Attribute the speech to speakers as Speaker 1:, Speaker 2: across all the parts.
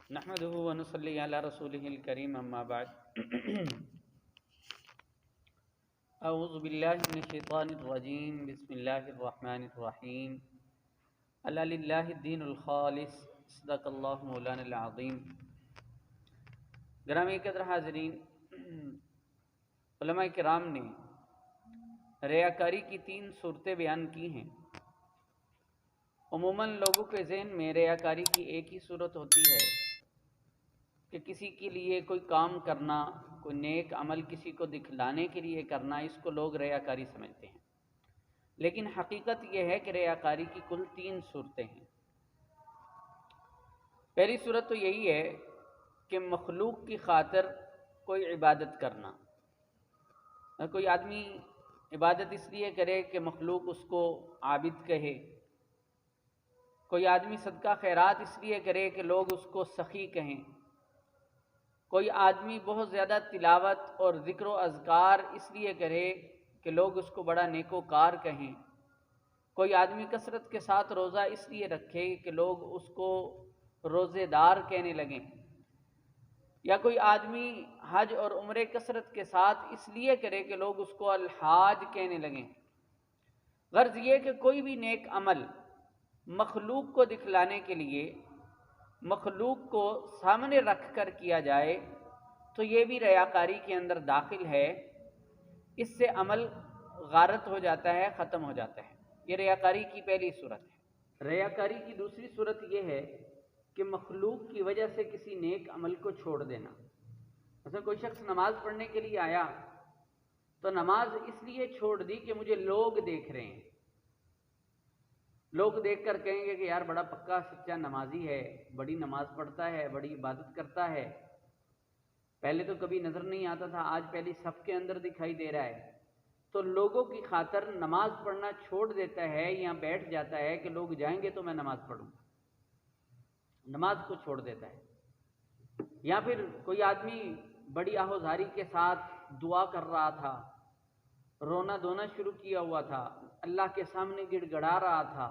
Speaker 1: نحمده ونصلي على رسوله الكريم اما بعد اعوذ باللہ من الشیطان الرجیم بسم اللہ الرحمن الرحیم الا للہ الدین الخالص صدق اللہ مولانا العظیم۔ گرامی قدر حاضرین، علماء کرام نے ریاکاری کی 3 صورتیں بیان کی ہیں۔ عموماً لوگوں کے ذہن میں ریاکاری کی ایک ہی صورت ہوتی ہے کہ کسی کے لیے کوئی کام کرنا، کوئی نیک عمل کسی کو دکھلانے کے لیے کرنا، اس کو لوگ ریاکاری سمجھتے ہیں۔ لیکن حقیقت یہ ہے کہ ریاکاری کی کل 3 صورتیں ہیں۔ پہلی صورت تو یہی ہے کہ مخلوق کی خاطر کوئی عبادت کرنا۔ کوئی آدمی عبادت اس لیے کرے کہ مخلوق اس کو عابد کہے، کوئی آدمی صدقہ خیرات اس لیے کرے کہ لوگ اس کو سخی کہیں، کوئی آدمی بہت زیادہ تلاوت اور ذکر و اذکار اس لیے کرے کہ لوگ اس کو بڑا نیکوکار کہیں، کوئی آدمی کثرت کے ساتھ روزہ اس لیے رکھے کہ لوگ اس کو روزے دار کہنے لگیں، یا کوئی آدمی حج اور عمرے کثرت کے ساتھ اس لیے کرے کہ لوگ اس کو الحاج کہنے لگیں۔ غرض یہ کہ کوئی بھی نیک عمل مخلوق کو دکھلانے کے لیے، مخلوق کو سامنے رکھ کر کیا جائے تو یہ بھی ریاکاری کے اندر داخل ہے۔ اس سے عمل غارت ہو جاتا ہے، ختم ہو جاتا ہے۔ یہ ریاکاری کی پہلی صورت ہے۔ ریاکاری کی دوسری صورت یہ ہے کہ مخلوق کی وجہ سے کسی نیک عمل کو چھوڑ دینا۔ مثلا کوئی شخص نماز پڑھنے کے لیے آیا تو نماز اس لیے چھوڑ دی کہ مجھے لوگ دیکھ رہے ہیں، لوگ دیکھ کر کہیں گے کہ یار بڑا پکا سچا نمازی ہے، بڑی نماز پڑھتا ہے، بڑی عبادت کرتا ہے، پہلے تو کبھی نظر نہیں آتا تھا، آج پہلی صف کے اندر دکھائی دے رہا ہے۔ تو لوگوں کی خاطر نماز پڑھنا چھوڑ دیتا ہے، یا بیٹھ جاتا ہے کہ لوگ جائیں گے تو میں نماز پڑھوں، نماز کو چھوڑ دیتا ہے۔ یا پھر کوئی آدمی بڑی آہوزاری کے ساتھ دعا کر رہا تھا، رونا دھونا شروع کیا ہوا تھا، اللہ کے سامنے گڑ گڑا رہا تھا،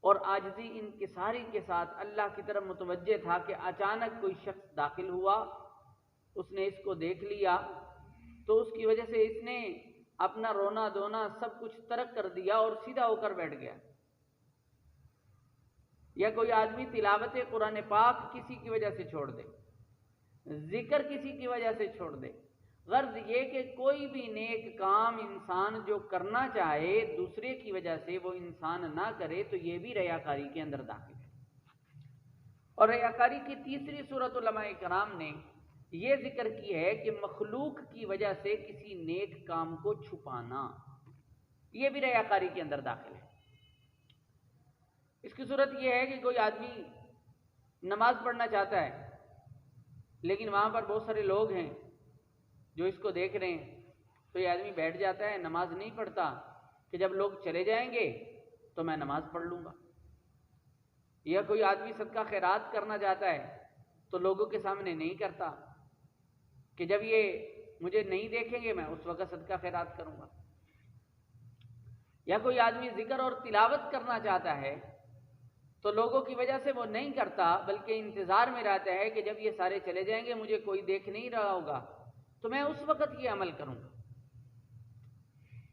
Speaker 1: اور عاجزی انکساری کے ساتھ اللہ کی طرف متوجہ تھا کہ اچانک کوئی شخص داخل ہوا، اس نے اس کو دیکھ لیا، تو اس کی وجہ سے اس نے اپنا رونا دھونا سب کچھ ترک کر دیا اور سیدھا ہو کر بیٹھ گیا۔ یا کوئی آدمی تلاوت قرآن پاک کسی کی وجہ سے چھوڑ دے، ذکر کسی کی وجہ سے چھوڑ دے۔ غرض یہ کہ کوئی بھی نیک کام انسان جو کرنا چاہے دوسرے کی وجہ سے وہ انسان نہ کرے تو یہ بھی ریاکاری کے اندر داخل ہے۔ اور ریاکاری کی تیسری صورت علماء کرام نے یہ ذکر کی ہے کہ مخلوق کی وجہ سے کسی نیک کام کو چھپانا، یہ بھی ریاکاری کے اندر داخل ہے۔ اس کی صورت یہ ہے کہ کوئی آدمی نماز پڑھنا چاہتا ہے لیکن وہاں پر بہت سارے لوگ ہیں جو اس کو دیکھ رہے ہیں، تو یہ آدمی بیٹھ جاتا ہے، نماز نہیں پڑھتا کہ جب لوگ چلے جائیں گے تو میں نماز پڑھ لوں گا۔ یا کوئی آدمی صدقہ خیرات کرنا چاہتا ہے تو لوگوں کے سامنے نہیں کرتا کہ جب یہ مجھے نہیں دیکھیں گے میں اس وقت صدقہ خیرات کروں گا۔ یا کوئی آدمی ذکر اور تلاوت کرنا چاہتا ہے تو لوگوں کی وجہ سے وہ نہیں کرتا، بلکہ انتظار میں رہتا ہے کہ جب یہ سارے چلے جائیں گے مجھے کوئی دیکھ نہیں رہا ہوگا تو میں اس وقت یہ عمل کروں گا۔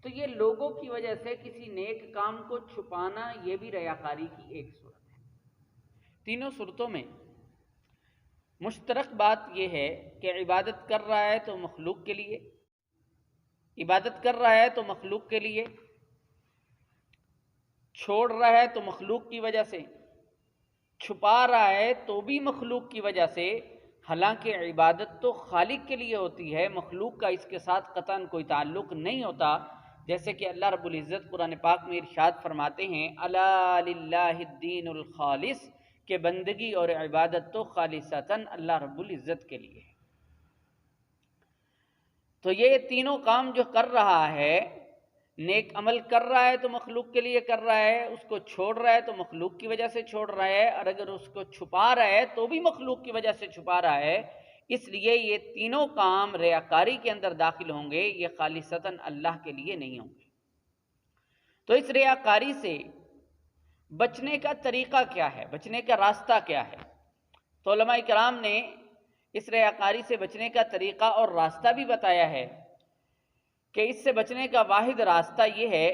Speaker 1: تو یہ لوگوں کی وجہ سے کسی نیک کام کو چھپانا یہ بھی ریاکاری کی ایک صورت ہے۔ تینوں صورتوں میں مشترک بات یہ ہے کہ عبادت کر رہا ہے تو مخلوق کے لیے، عبادت کر رہا ہے تو مخلوق کے لیے، چھوڑ رہا ہے تو مخلوق کی وجہ سے، چھپا رہا ہے تو بھی مخلوق کی وجہ سے۔ حالانکہ عبادت تو خالق کے لیے ہوتی ہے، مخلوق کا اس کے ساتھ قطعاً کوئی تعلق نہیں ہوتا، جیسے کہ اللہ رب العزت قرآن پاک میں ارشاد فرماتے ہیں الا للہ الدین الخالص، کہ بندگی اور عبادت تو خالصتاً اللہ رب العزت کے لیے ہے۔ تو یہ تینوں کام جو کر رہا ہے، نیک عمل کر رہا ہے تو مخلوق کے لیے کر رہا ہے، اس کو چھوڑ رہا ہے تو مخلوق کی وجہ سے چھوڑ رہا ہے، اور اگر اس کو چھپا رہا ہے تو بھی مخلوق کی وجہ سے چھپا رہا ہے۔ اس لیے یہ تینوں کام ریاکاری کے اندر داخل ہوں گے، یہ خالصتاً اللہ کے لیے نہیں ہوں گے۔ تو اس ریاکاری سے بچنے کا طریقہ کیا ہے، بچنے کا راستہ کیا ہے؟ تو علماء کرام نے اس ریاکاری سے بچنے کا طریقہ اور راستہ بھی بتایا ہے کہ اس سے بچنے کا واحد راستہ یہ ہے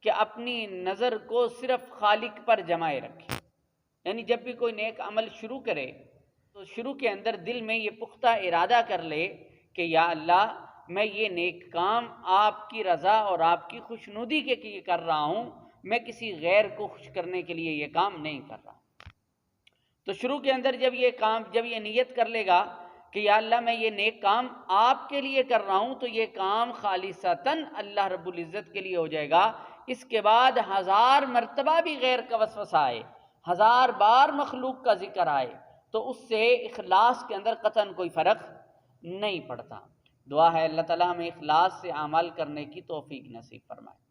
Speaker 1: کہ اپنی نظر کو صرف خالق پر جمائے رکھے. یعنی جب بھی کوئی نیک عمل شروع کرے تو شروع کے اندر دل میں یہ پختہ ارادہ کر لے کہ یا اللہ میں یہ نیک کام آپ کی رضا اور آپ کی خوشنودی کے لیے کر رہا ہوں، میں کسی غیر کو خوش کرنے کے لیے یہ کام نہیں کر رہا. تو شروع کے اندر جب یہ نیت کر لے گا کہ یا اللہ میں یہ نیک کام آپ کے لیے کر رہا ہوں، تو یہ کام خالصتاً اللہ رب العزت کے لیے ہو جائے گا. اس کے بعد 1000 مرتبہ بھی غیر کا وسوسہ آئے، 1000 بار مخلوق کا ذکر آئے، تو اس سے اخلاص کے اندر قطعاً کوئی فرق نہیں پڑتا. دعا ہے اللہ تعالیٰ ہمیں اخلاص سے اعمال کرنے کی توفیق نصیب فرمائے.